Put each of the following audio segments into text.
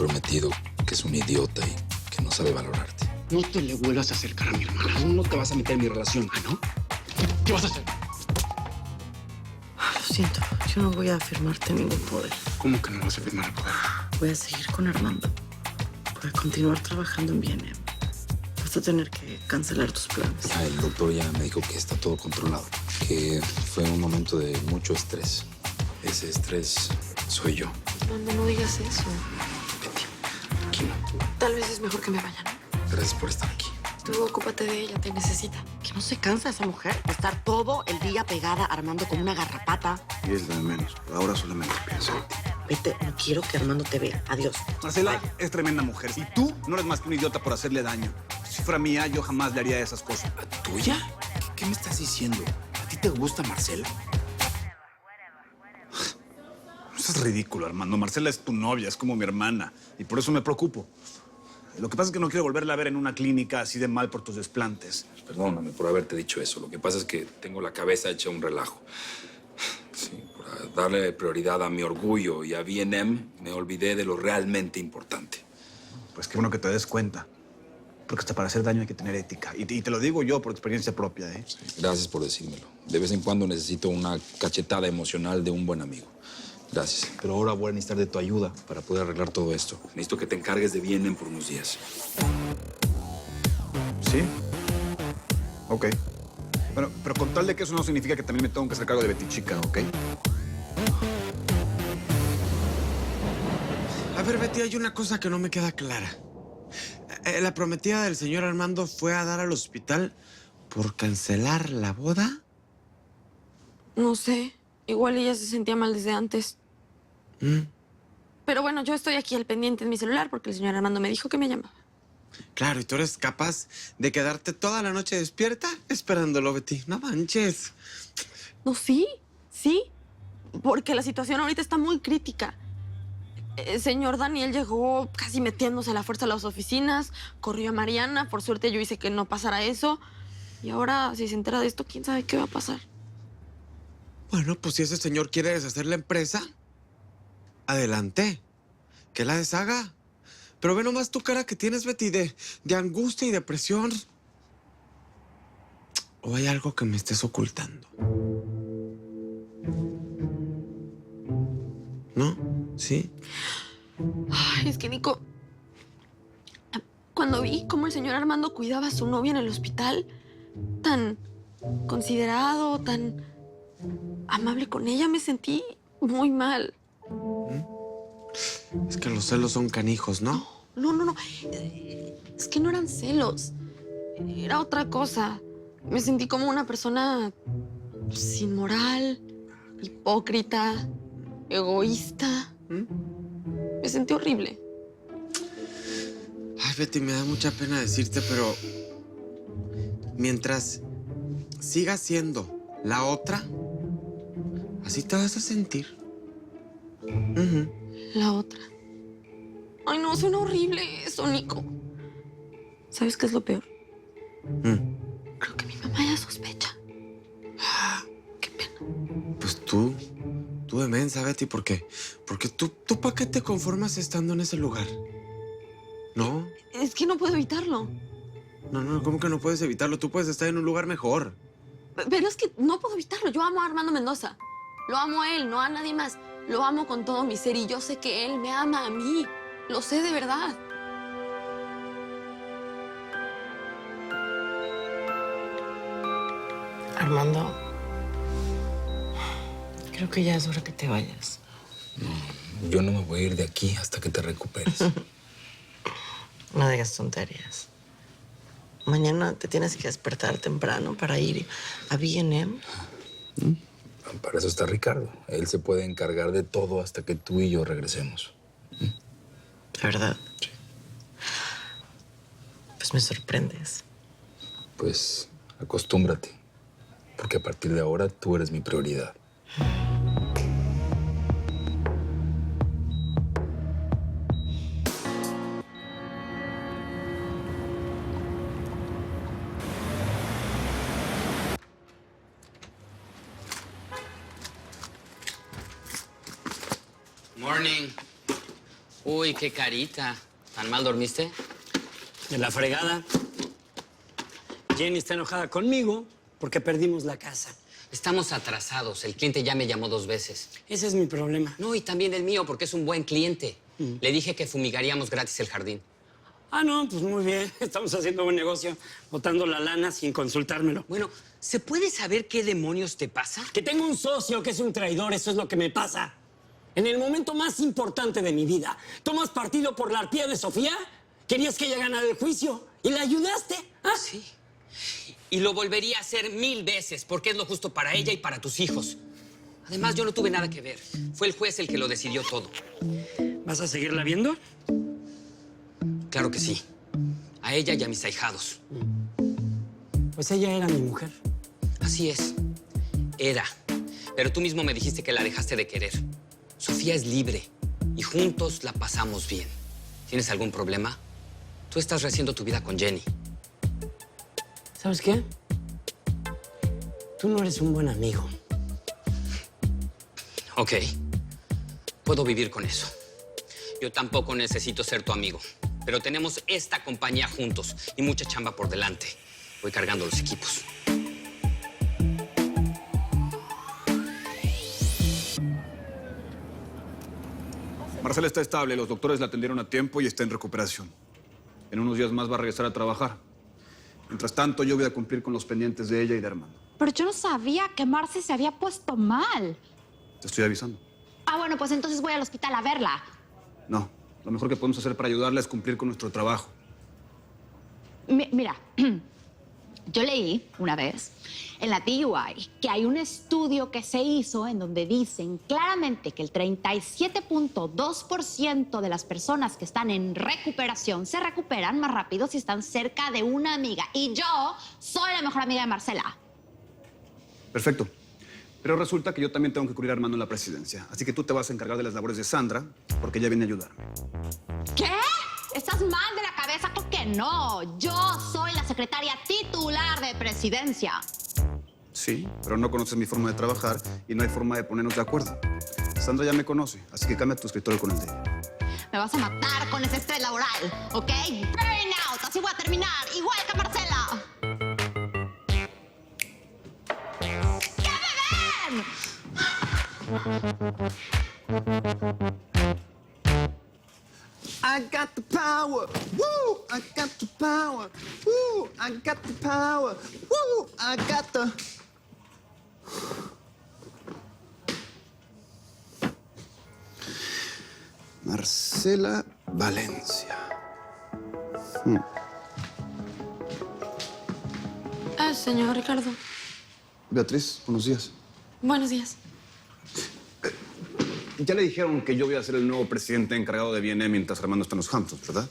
prometido que es un idiota y que no sabe valorarte. No te le vuelvas a acercar a mi hermana. No te vas a meter en mi relación. ¿Ah, no? ¿Qué vas a hacer? Lo siento, yo no voy a firmarte ningún poder. ¿Cómo que no vas a firmar el poder? Voy a seguir con Armando. Voy a continuar trabajando en B&M. Vas a tener que cancelar tus planes. El doctor ya me dijo que está todo controlado, que fue un momento de mucho estrés. Ese estrés soy yo. Armando, no digas eso. Tranquilo. Tal vez es mejor que me vaya, ¿no? Gracias por estar aquí. Tú ocúpate de ella, te necesita. ¿Que no se cansa esa mujer de estar todo el día pegada a Armando como una garrapata? Y es lo de menos. Por ahora solamente pienso en ti. Vete, no quiero que Armando te vea. Adiós. Marcela es tremenda mujer. Y tú no eres más que un idiota por hacerle daño. Si fuera mía, yo jamás le haría esas cosas. ¿Tuya? ¿Qué me estás diciendo? ¿A ti te gusta Marcela? Eso es ridículo, Armando. Marcela es tu novia, es como mi hermana. Y por eso me preocupo. Lo que pasa es que no quiero volverla a ver en una clínica así de mal por tus desplantes. Perdóname por haberte dicho eso. Lo que pasa es que tengo la cabeza hecha un relajo. Sí, por darle prioridad a mi orgullo y a B&M, me olvidé de lo realmente importante. Pues qué bueno que te des cuenta. Porque hasta para hacer daño hay que tener ética. Y te lo digo yo por experiencia propia, ¿eh? Sí, gracias por decírmelo. De vez en cuando necesito una cachetada emocional de un buen amigo. Gracias. Pero ahora voy a necesitar de tu ayuda para poder arreglar todo esto. Necesito que te encargues de B&M por unos días. ¿Sí? Ok. Bueno, pero con tal de que eso no significa que también me tengo que hacer cargo de Betty Chica, ¿ok? A ver, Betty, hay una cosa que no me queda clara. ¿La prometida del señor Armando fue a dar al hospital por cancelar la boda? No sé. Igual ella se sentía mal desde antes. Pero bueno, yo estoy aquí al pendiente en mi celular porque el señor Armando me dijo que me llamaba. Claro, y tú eres capaz de quedarte toda la noche despierta esperándolo, Betty. No manches. No, sí, sí. Porque la situación ahorita está muy crítica. El señor Daniel llegó casi metiéndose a la fuerza a las oficinas, corrió a Mariana. Por suerte yo hice que no pasara eso. Y ahora, si se entera de esto, quién sabe qué va a pasar. Bueno, pues si ese señor quiere deshacer la empresa, adelante. Que la deshaga. Pero ve nomás tu cara que tienes, Betty, de angustia y depresión. ¿O hay algo que me estés ocultando? ¿No? ¿Sí? Ay, es que, Nico, cuando vi cómo el señor Armando cuidaba a su novia en el hospital, tan considerado, tan amable con ella, me sentí muy mal. Es que los celos son canijos, ¿no? No. Es que no eran celos. Era otra cosa. Me sentí como una persona sin moral, hipócrita, egoísta. Me sentí horrible. Ay, Betty, me da mucha pena decirte, pero mientras sigas siendo la otra, así te vas a sentir. La otra. Ay, no, suena horrible eso, Nico. ¿Sabes qué es lo peor? Creo que mi mamá ya sospecha. Qué pena. Pues tú demensa, Betty, ¿por qué? Porque tú ¿para qué te conformas estando en ese lugar? ¿No? Es que no puedo evitarlo. No, ¿cómo que no puedes evitarlo? Tú puedes estar en un lugar mejor. Pero es que no puedo evitarlo. Yo amo a Armando Mendoza. Lo amo a él, no a nadie más. Lo amo con todo mi ser y yo sé que él me ama a mí. Lo sé de verdad. Armando, creo que ya es hora que te vayas. Yo no me voy a ir de aquí hasta que te recuperes. No digas tonterías. Mañana te tienes que despertar temprano para ir a B&M. Para eso está Ricardo. Él se puede encargar de todo hasta que tú y yo regresemos. ¿De verdad? Sí. Pues me sorprendes. Pues acostúmbrate, porque a partir de ahora tú eres mi prioridad. Morning. Uy, qué carita. ¿Tan mal dormiste? De la fregada. Jenny está enojada conmigo porque perdimos la casa. Estamos atrasados. El cliente ya me llamó 2 veces. Ese es mi problema. No, y también el mío, porque es un buen cliente. Le dije que fumigaríamos gratis el jardín. Ah, no, pues muy bien. Estamos haciendo buen negocio, botando la lana sin consultármelo. Bueno, ¿se puede saber qué demonios te pasa? Que tengo un socio que es un traidor, eso es lo que me pasa. En el momento más importante de mi vida, ¿tomas partido por la arpía de Sofía? ¿Querías que ella ganara el juicio? ¿Y la ayudaste? ¿Ah? Sí. Y lo volvería a hacer 1000 veces, porque es lo justo para ella y para tus hijos. Además, yo no tuve nada que ver. Fue el juez el que lo decidió todo. ¿Vas a seguirla viendo? Claro que sí. A ella y a mis ahijados. Pues ella era mi mujer. Así es. Era. Pero tú mismo me dijiste que la dejaste de querer. Sofía es libre y juntos la pasamos bien. ¿Tienes algún problema? Tú estás rehaciendo tu vida con Jenny. ¿Sabes qué? Tú no eres un buen amigo. Ok. Puedo vivir con eso. Yo tampoco necesito ser tu amigo. Pero tenemos esta compañía juntos y mucha chamba por delante. Voy cargando los equipos. Marcela está estable, los doctores la atendieron a tiempo y está en recuperación. En unos días más va a regresar a trabajar. Mientras tanto, yo voy a cumplir con los pendientes de ella y de Armando. Pero yo no sabía que Marce se había puesto mal. Te estoy avisando. Ah, bueno, pues entonces voy al hospital a verla. No, lo mejor que podemos hacer para ayudarla es cumplir con nuestro trabajo. Mira, yo leí una vez en la DUI que hay un estudio que se hizo en donde dicen claramente que el 37.2% de las personas que están en recuperación se recuperan más rápido si están cerca de una amiga. Y yo soy la mejor amiga de Marcela. Perfecto. Pero resulta que yo también tengo que cubrir a Armando en la presidencia. Así que tú te vas a encargar de las labores de Sandra, porque ella viene a ayudarme. ¿Qué? ¿Estás mal de la cabeza? Creo que no. Yo soy la secretaria titular de presidencia. Sí, pero no conoces mi forma de trabajar y no hay forma de ponernos de acuerdo. Sandra ya me conoce, así que cambia tu escritorio con el de ella. Me vas a matar con ese estrés laboral, ¿ok? Burnout, así voy a terminar, igual que Marcela. ¿Qué me ven? I got the power, woo! I got the power, woo! I got the power, woo! I got the... Marcela Valencia. Señor Ricardo. Beatriz, buenos días. Buenos días. Ya le dijeron que yo voy a ser el nuevo presidente encargado de B&M mientras Armando está en los Hamptons, ¿verdad?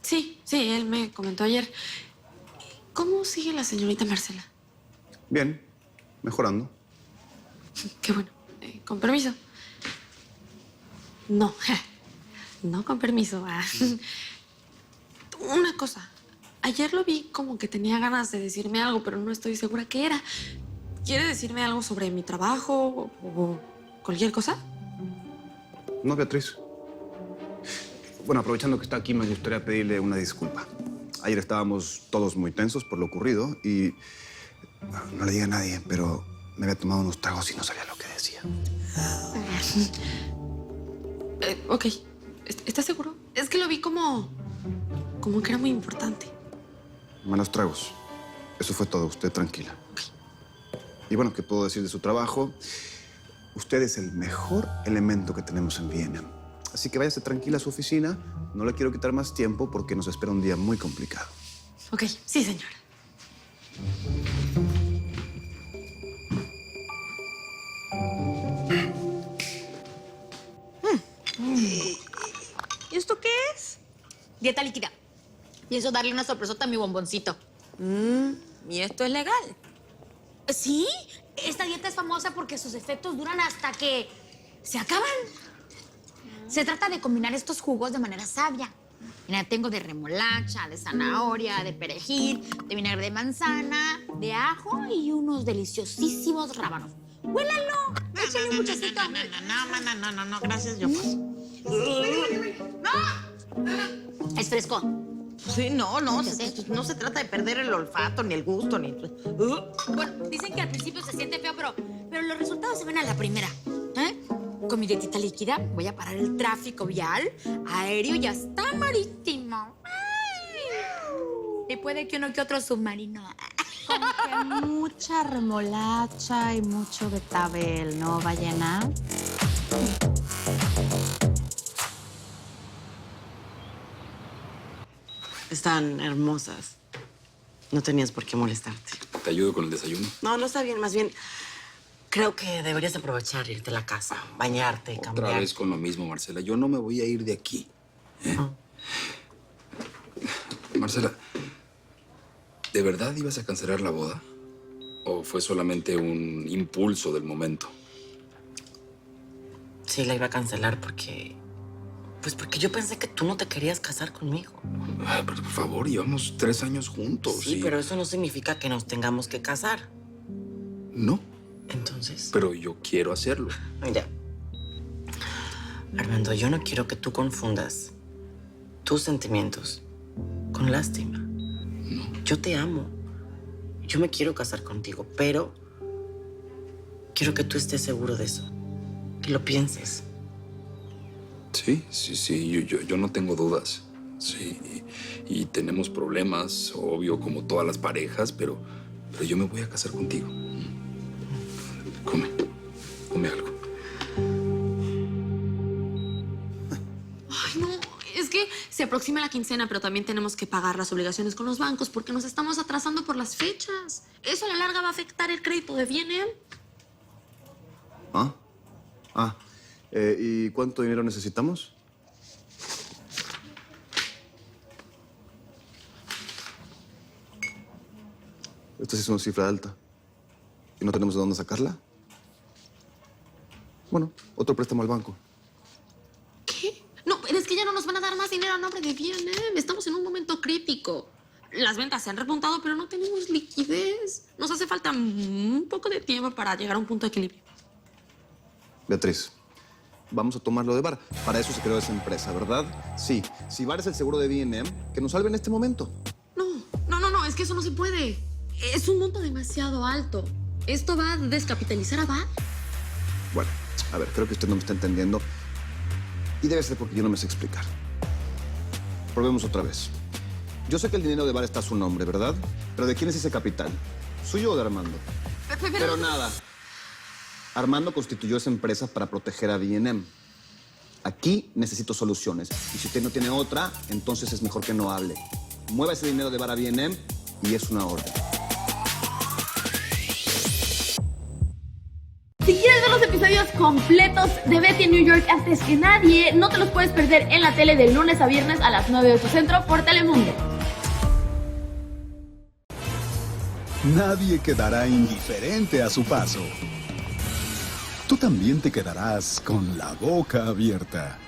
Sí, él me comentó ayer. ¿Cómo sigue la señorita Marcela? Bien, mejorando. Qué bueno. Con permiso. No, no con permiso. Una cosa. Ayer lo vi como que tenía ganas de decirme algo, pero no estoy segura qué era. ¿Quiere decirme algo sobre mi trabajo o cualquier cosa? No, Beatriz. Bueno, aprovechando que está aquí, me gustaría pedirle una disculpa. Ayer estábamos todos muy tensos por lo ocurrido y... no le diga a nadie, pero me había tomado unos tragos y no sabía lo que decía. Ok. ¿Estás seguro? Es que lo vi como que era muy importante. Malos tragos. Eso fue todo. Usted tranquila. Okay. Y bueno, ¿qué puedo decir de su trabajo? Usted es el mejor elemento que tenemos en Viena. Así que váyase tranquila a su oficina. No le quiero quitar más tiempo porque nos espera un día muy complicado. Ok, sí, señora. ¿Y esto qué es? Dieta líquida. Pienso darle una sorpresota a mi bomboncito. ¿Y esto es legal? ¿Sí? Esta dieta es famosa porque sus efectos duran hasta que se acaban. Se trata de combinar estos jugos de manera sabia. Mira, tengo de remolacha, de zanahoria, de perejil, de vinagre de manzana, de ajo y unos deliciosísimos rábanos. ¡Huélalo! Échale un muchachito. No, gracias, yo paso. Es fresco. Sí, no se trata de perder el olfato, ni el gusto, ni... Bueno, dicen que al principio se siente feo, pero los resultados se ven a la primera. ¿Eh? Con mi dietita líquida voy a parar el tráfico vial, aéreo y hasta marítimo. Y puede que uno que otro submarino. Con que mucha remolacha y mucho betabel, ¿no, ballena? Están hermosas. No tenías por qué molestarte. ¿Te ayudo con el desayuno? No está bien. Más bien, creo que deberías aprovechar irte a la casa, bañarte, cambiar. Otra vez con lo mismo, Marcela. Yo no me voy a ir de aquí. Marcela, ¿de verdad ibas a cancelar la boda? ¿O fue solamente un impulso del momento? Sí, la iba a cancelar porque... Pues porque yo pensé que tú no te querías casar conmigo. Ay, pero por favor, llevamos 3 años juntos. Sí, pero eso no significa que nos tengamos que casar. No. Entonces... Pero yo quiero hacerlo. Ya. Armando, yo no quiero que tú confundas tus sentimientos con lástima. No. Yo te amo. Yo me quiero casar contigo, pero quiero que tú estés seguro de eso. Que lo pienses. Sí. Yo no tengo dudas. Sí. Y tenemos problemas, obvio, como todas las parejas, pero yo me voy a casar contigo. Come algo. Ay, no, es que se aproxima la quincena, pero también tenemos que pagar las obligaciones con los bancos porque nos estamos atrasando por las fechas. Eso a la larga va a afectar el crédito de B&M. ¿Y cuánto dinero necesitamos? Esta sí es una cifra alta. ¿Y no tenemos de dónde sacarla? Bueno, otro préstamo al banco. ¿Qué? No, pero es que ya no nos van a dar más dinero a nombre de B&M. Estamos en un momento crítico. Las ventas se han repuntado, pero no tenemos liquidez. Nos hace falta un poco de tiempo para llegar a un punto de equilibrio. Beatriz, vamos a tomarlo de VAR. Para eso se creó esa empresa, ¿verdad? Sí. Si VAR es el seguro de B&M, que nos salve en este momento. No, es que eso no se puede. Es un monto demasiado alto. Esto va a descapitalizar a VAR. Bueno, a ver, creo que usted no me está entendiendo. Y debe ser porque yo no me sé explicar. Probemos otra vez. Yo sé que el dinero de VAR está a su nombre, ¿verdad? Pero ¿de quién es ese capital? ¿Suyo o de Armando? Pero nada. Armando constituyó esa empresa para proteger a B&M. Aquí necesito soluciones. Y si usted no tiene otra, entonces es mejor que no hable. Mueva ese dinero de VAR a B&M y es una orden. Si quieres ver los episodios completos de Betty en New York antes que nadie, no te los puedes perder en la tele de lunes a viernes a las 9 de tu centro por Telemundo. Nadie quedará indiferente a su paso. Tú también te quedarás con la boca abierta.